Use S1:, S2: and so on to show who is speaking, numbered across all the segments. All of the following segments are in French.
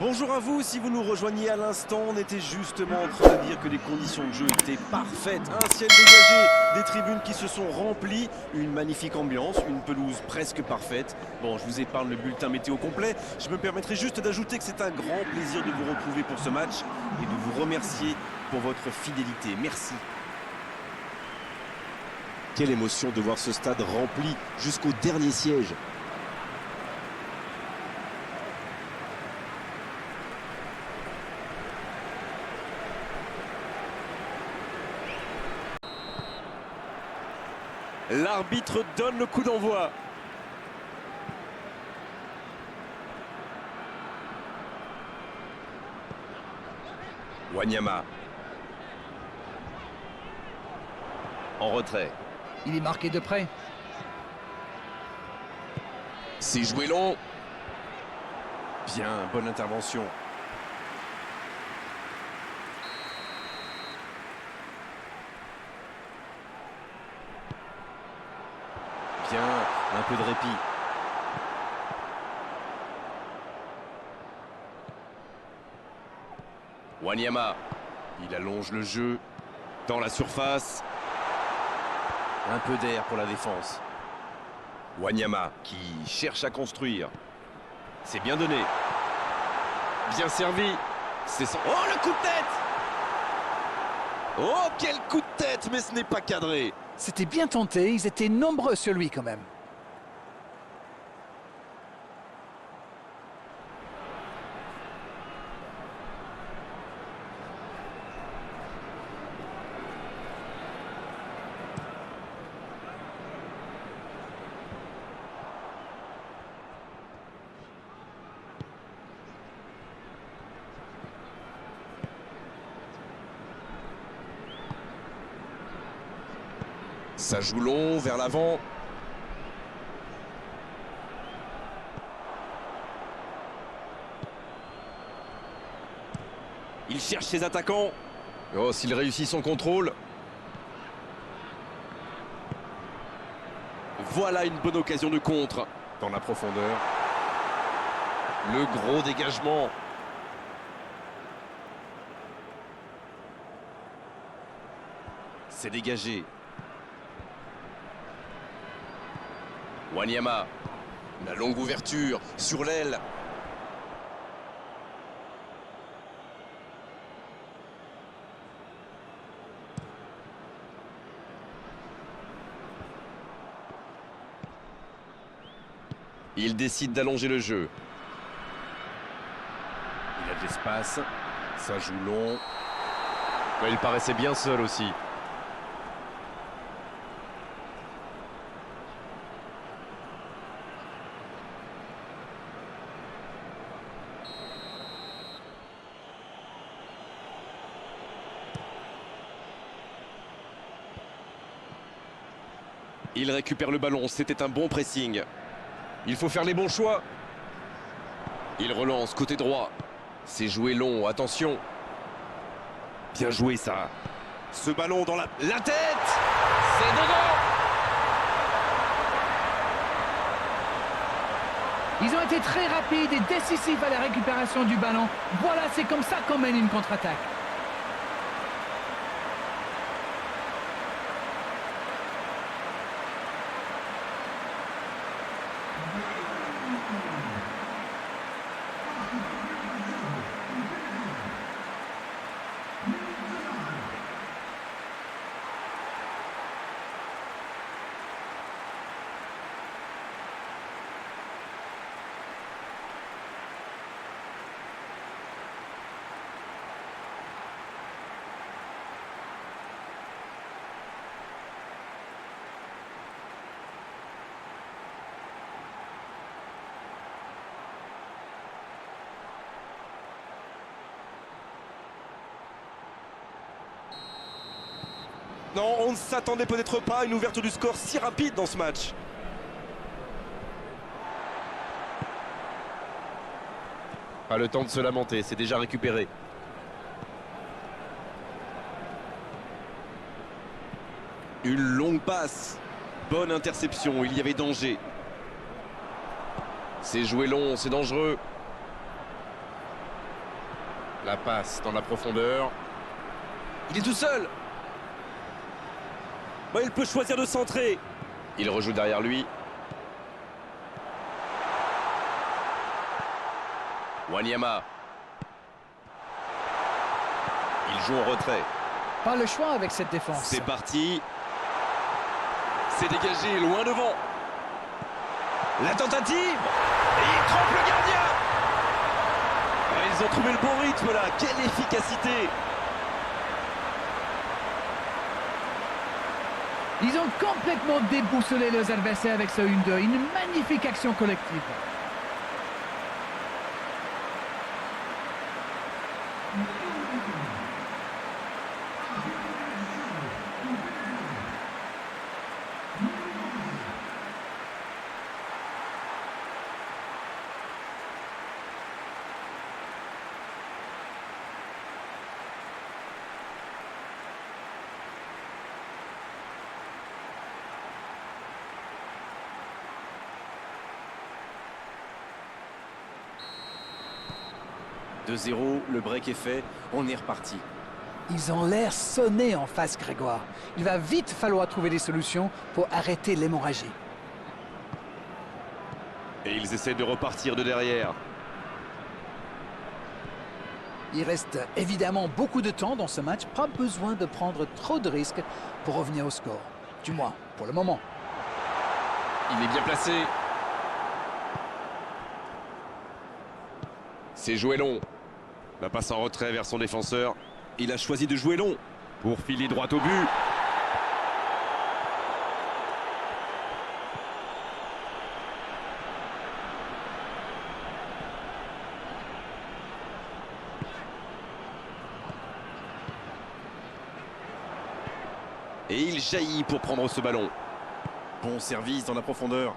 S1: Bonjour à vous, si vous nous rejoignez à l'instant, on était justement en train de dire que les conditions de jeu étaient parfaites. Un ciel dégagé, des tribunes qui se sont remplies, une magnifique ambiance, une pelouse presque parfaite. Bon, je vous épargne le bulletin météo complet, je me permettrai juste d'ajouter que c'est un grand plaisir de vous retrouver pour ce match et de vous remercier pour votre fidélité. Merci. Quelle émotion de voir ce stade rempli jusqu'au dernier siège. L'arbitre donne le coup d'envoi. Wanyama. En retrait.
S2: Il est marqué de près.
S1: C'est joué long. Bien, bonne intervention. Bien, un peu de répit. Wanyama, il allonge le jeu dans la surface. Un peu d'air pour la défense. Wanyama qui cherche à construire. C'est bien donné. Bien servi. C'est son... Oh, le coup de tête! Oh, quel coup de tête, mais ce n'est pas cadré.
S2: C'était bien tenté, ils étaient nombreux sur lui quand même.
S1: Ça joue long vers l'avant. Il cherche ses attaquants. Oh, s'il réussit son contrôle. Voilà une bonne occasion de contre. Dans la profondeur. Le gros dégagement. C'est dégagé. Wanyama. La longue ouverture sur l'aile. Il décide d'allonger le jeu. Il a de l'espace. Ça joue long. Il paraissait bien seul aussi. Il récupère le ballon, c'était un bon pressing. Il faut faire les bons choix. Il relance côté droit. C'est joué long, attention. Bien joué ça. Ce ballon dans la tête. C'est dedans.
S2: Ils ont été très rapides et décisifs à la récupération du ballon. Voilà, c'est comme ça qu'on mène une contre-attaque.
S1: Non, on ne s'attendait peut-être pas à une ouverture du score si rapide dans ce match. Pas le temps de se lamenter, c'est déjà récupéré. Une longue passe. Bonne interception, il y avait danger. C'est joué long, c'est dangereux. La passe dans la profondeur. Il est tout seul. Bon, il peut choisir de centrer. Il rejoue derrière lui. Wanyama. Il joue en retrait.
S2: Pas le choix avec cette défense.
S1: C'est parti. C'est dégagé, loin devant. La tentative. Et il trompe le gardien. Ah, ils ont trouvé le bon rythme là. Quelle efficacité.
S2: Ils ont complètement déboussolé leurs adversaires avec ce 1-2. Une magnifique action collective. «
S1: 2-0, le break est fait, on est reparti. »
S2: Ils ont l'air sonnés en face, Grégoire. Il va vite falloir trouver des solutions pour arrêter l'hémorragie.
S1: Et ils essaient de repartir de derrière.
S2: Il reste évidemment beaucoup de temps dans ce match. Pas besoin de prendre trop de risques pour revenir au score. Du moins, pour le moment.
S1: Il est bien placé. C'est joué long. La passe en retrait vers son défenseur. Il a choisi de jouer long pour filer droit au but. Et il jaillit pour prendre ce ballon. Bon service dans la profondeur.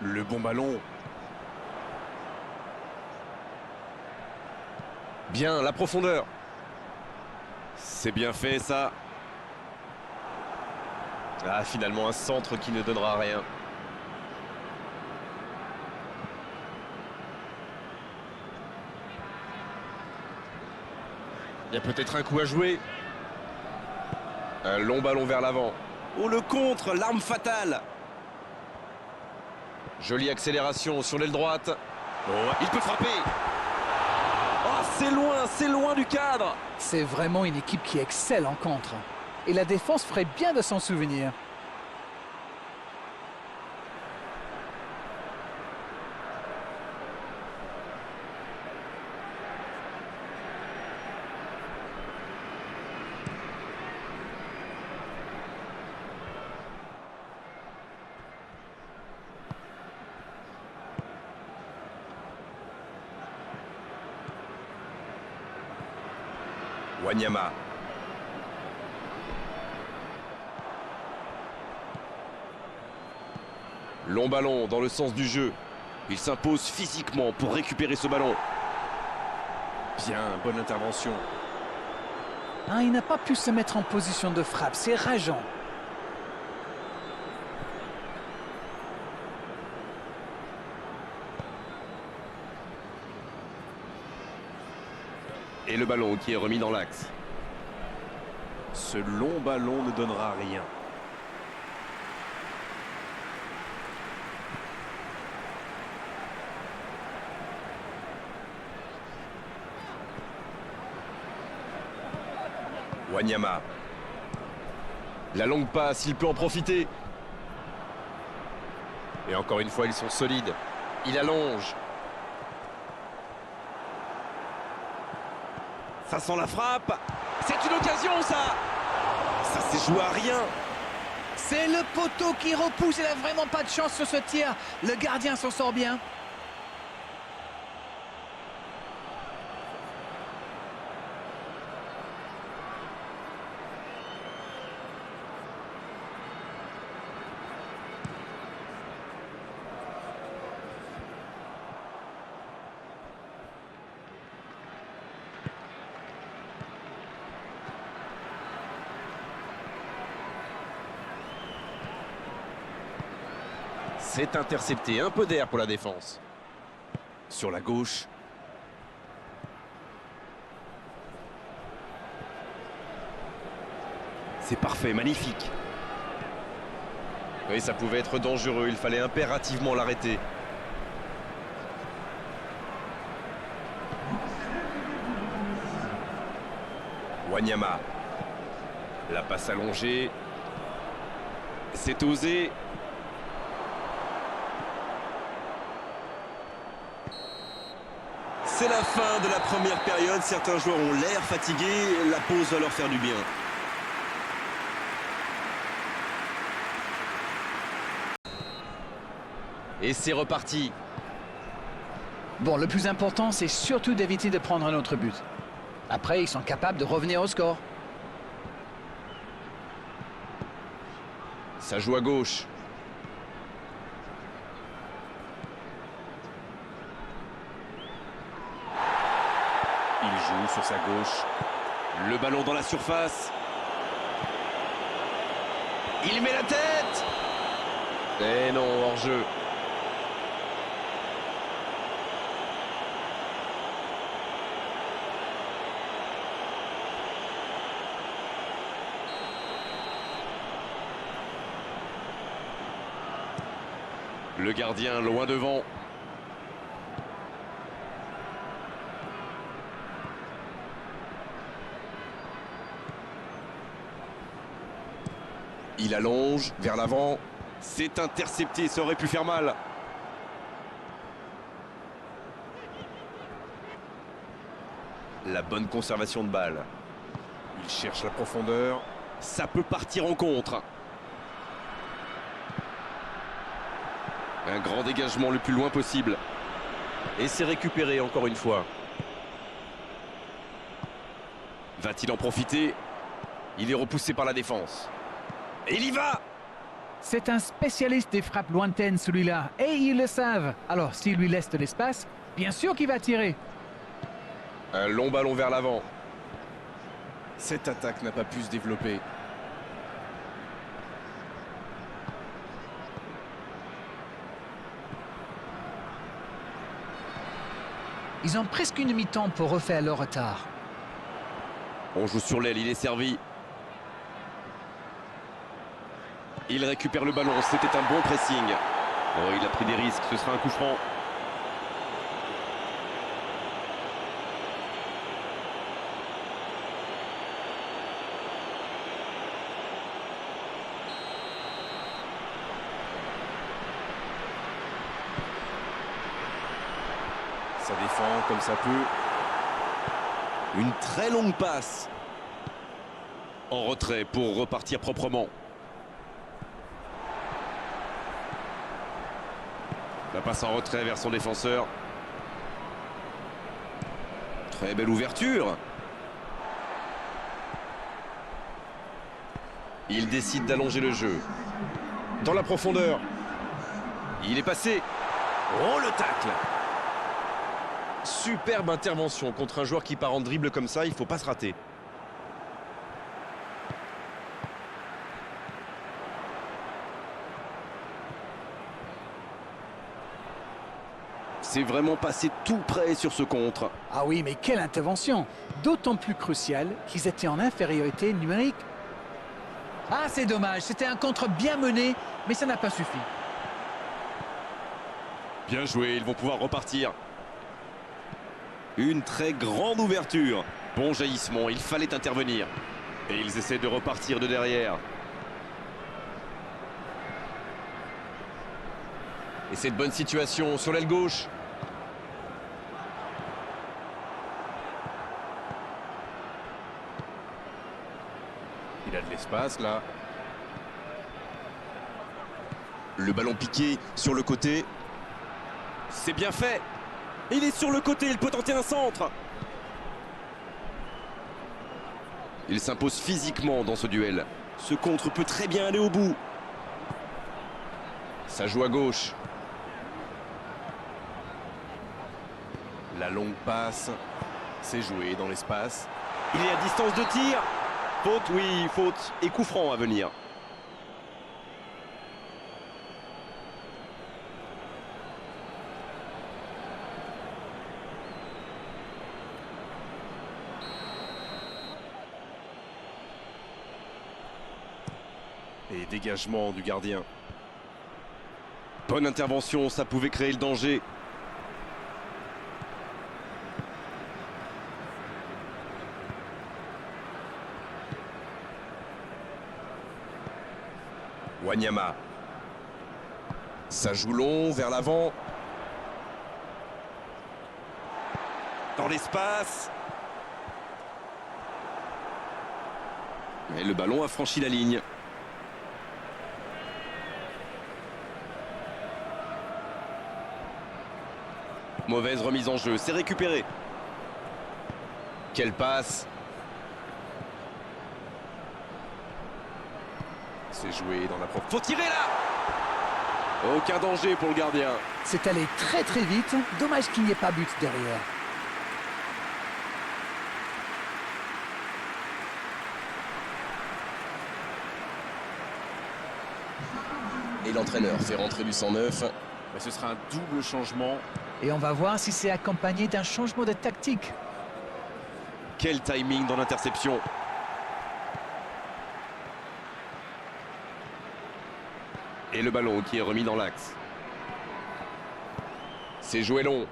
S1: Le bon ballon. Bien, la profondeur. C'est bien fait, ça. Ah, finalement, un centre qui ne donnera rien. Il y a peut-être un coup à jouer. Un long ballon vers l'avant. Oh, le contre, l'arme fatale. Jolie accélération sur l'aile droite. Oh, il peut frapper. Oh, c'est loin du cadre.
S2: C'est vraiment une équipe qui excelle en contre. Et la défense ferait bien de s'en souvenir.
S1: Wanyama. Long ballon dans le sens du jeu. Il s'impose physiquement pour récupérer ce ballon. Bien, bonne intervention.
S2: Ah, il n'a pas pu se mettre en position de frappe, c'est rageant.
S1: Et le ballon qui est remis dans l'axe. Ce long ballon ne donnera rien. Wanyama. La longue passe, il peut en profiter. Et encore une fois, ils sont solides. Il allonge. Ça sent la frappe. C'est une occasion, ça. Ça s'est joué à rien.
S2: C'est le poteau qui repousse. Il n'a vraiment pas de chance sur ce tir. Le gardien s'en sort bien.
S1: C'est intercepté, un peu d'air pour la défense. Sur la gauche. C'est parfait, magnifique. Oui, ça pouvait être dangereux, il fallait impérativement l'arrêter. Wanyama. La passe allongée. C'est osé. C'est la fin de la première période. Certains joueurs ont l'air fatigués. La pause va leur faire du bien. Et c'est reparti.
S2: Bon, le plus important, c'est surtout d'éviter de prendre un autre but. Après, ils sont capables de revenir au score.
S1: Ça joue à gauche. Il joue sur sa gauche. Le ballon dans la surface. Il met la tête. Et non, hors-jeu. Le gardien loin devant. Il allonge vers l'avant. C'est intercepté, ça aurait pu faire mal. La bonne conservation de balle. Il cherche la profondeur. Ça peut partir en contre. Un grand dégagement le plus loin possible. Et c'est récupéré encore une fois. Va-t-il en profiter? Il est repoussé par la défense. Et il y va!
S2: C'est un spécialiste des frappes lointaines, celui-là. Et ils le savent. Alors, s'il lui laisse de l'espace, bien sûr qu'il va tirer.
S1: Un long ballon vers l'avant. Cette attaque n'a pas pu se développer.
S2: Ils ont presque une mi-temps pour refaire leur retard.
S1: On joue sur l'aile, il est servi. Il récupère le ballon, c'était un bon pressing. Oh, il a pris des risques, ce sera un coup franc. Ça défend comme ça peut. Une très longue passe. En retrait pour repartir proprement. La passe en retrait vers son défenseur. Très belle ouverture. Il décide d'allonger le jeu. Dans la profondeur. Il est passé. Oh, le tacle! Superbe intervention contre un joueur qui part en dribble comme ça, il ne faut pas se rater. C'est vraiment passé tout près sur ce contre.
S2: Ah oui, mais quelle intervention! D'autant plus cruciale qu'ils étaient en infériorité numérique. Ah, c'est dommage, c'était un contre bien mené, mais ça n'a pas suffi.
S1: Bien joué, ils vont pouvoir repartir. Une très grande ouverture. Bon jaillissement, il fallait intervenir. Et ils essaient de repartir de derrière. Et cette bonne situation sur l'aile gauche. Il a de l'espace là. Le ballon piqué sur le côté. C'est bien fait. Il est sur le côté, il peut tenter un centre. Il s'impose physiquement dans ce duel. Ce contre peut très bien aller au bout. Ça joue à gauche. La longue passe. C'est joué dans l'espace. Il est à distance de tir. Faute, oui, faute. Et coup franc à venir. Et dégagement du gardien. Bonne intervention, ça pouvait créer le danger. Wanyama. Ça joue long, vers l'avant. Dans l'espace. Et le ballon a franchi la ligne. Mauvaise remise en jeu, c'est récupéré. Quelle passe. C'est joué dans la profondeur. Faut tirer là. Aucun danger pour le gardien.
S2: C'est allé très très vite. Dommage qu'il n'y ait pas but derrière.
S1: Et l'entraîneur fait rentrer du 109. Mais ce sera un double changement.
S2: Et on va voir si c'est accompagné d'un changement de tactique.
S1: Quel timing dans l'interception. Et le ballon qui est remis dans l'axe. C'est joué long.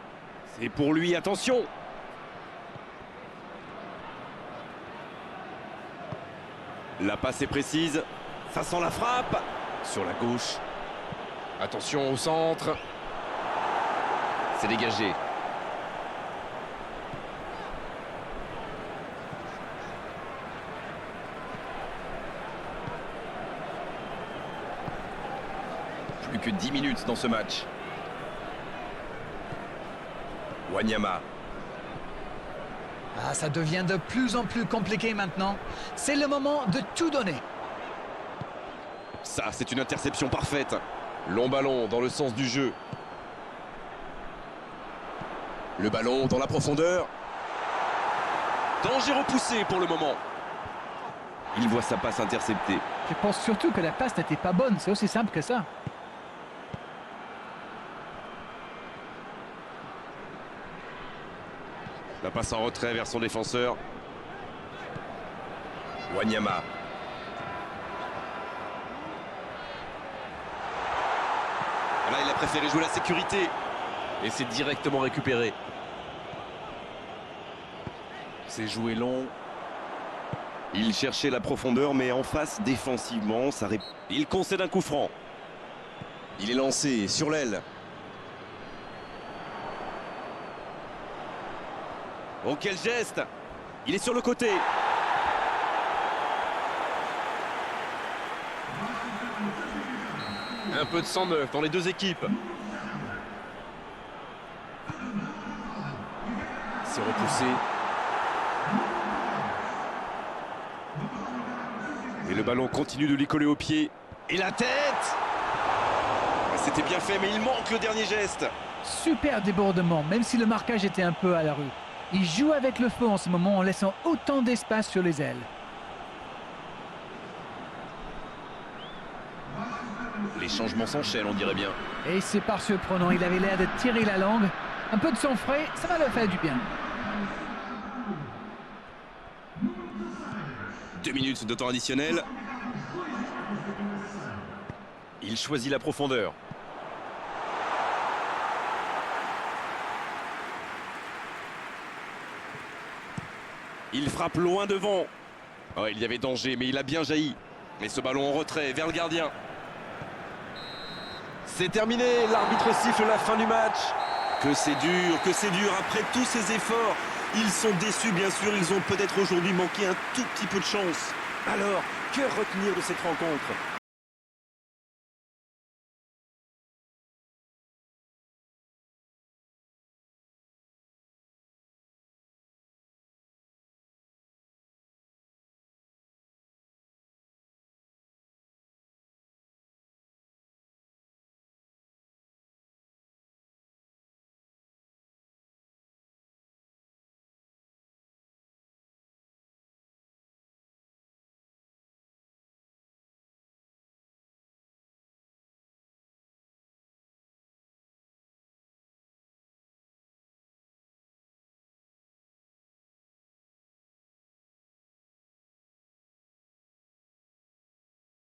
S1: C'est pour lui, attention. La passe est précise. Ça sent la frappe. Sur la gauche. Attention au centre. C'est dégagé. Plus que 10 minutes dans ce match. Wanyama.
S2: Ah, ça devient de plus en plus compliqué maintenant. C'est le moment de tout donner.
S1: Ça, c'est une interception parfaite. Long ballon dans le sens du jeu. Le ballon dans la profondeur. Danger repoussé pour le moment. Il voit sa passe interceptée.
S2: Je pense surtout que la passe n'était pas bonne. C'est aussi simple que ça.
S1: La passe en retrait vers son défenseur. Wanyama. Là, il a préféré jouer la sécurité. Et c'est directement récupéré. C'est joué long. Il cherchait la profondeur, mais en face, défensivement, il concède un coup franc. Il est lancé sur l'aile. Oh, quel geste! Il est sur le côté. Un peu de 109 dans les deux équipes. C'est repoussé. Et le ballon continue de lui coller au pied. Et la tête! C'était bien fait, mais il manque le dernier geste.
S2: Super débordement, même si le marquage était un peu à la rue. Il joue avec le feu en ce moment en laissant autant d'espace sur les ailes.
S1: Les changements s'enchaînent, on dirait bien.
S2: Et c'est pas surprenant, il avait l'air de tirer la langue. Un peu de sang frais, ça va le faire du bien.
S1: 2 minutes de temps additionnel. Il choisit la profondeur. Il frappe loin devant. Oh, il y avait danger, mais il a bien jailli. Mais ce ballon en retrait vers le gardien. C'est terminé, l'arbitre siffle la fin du match. Que c'est dur après tous ces efforts. Ils sont déçus, bien sûr, ils ont peut-être aujourd'hui manqué un tout petit peu de chance. Alors, que retenir de cette rencontre?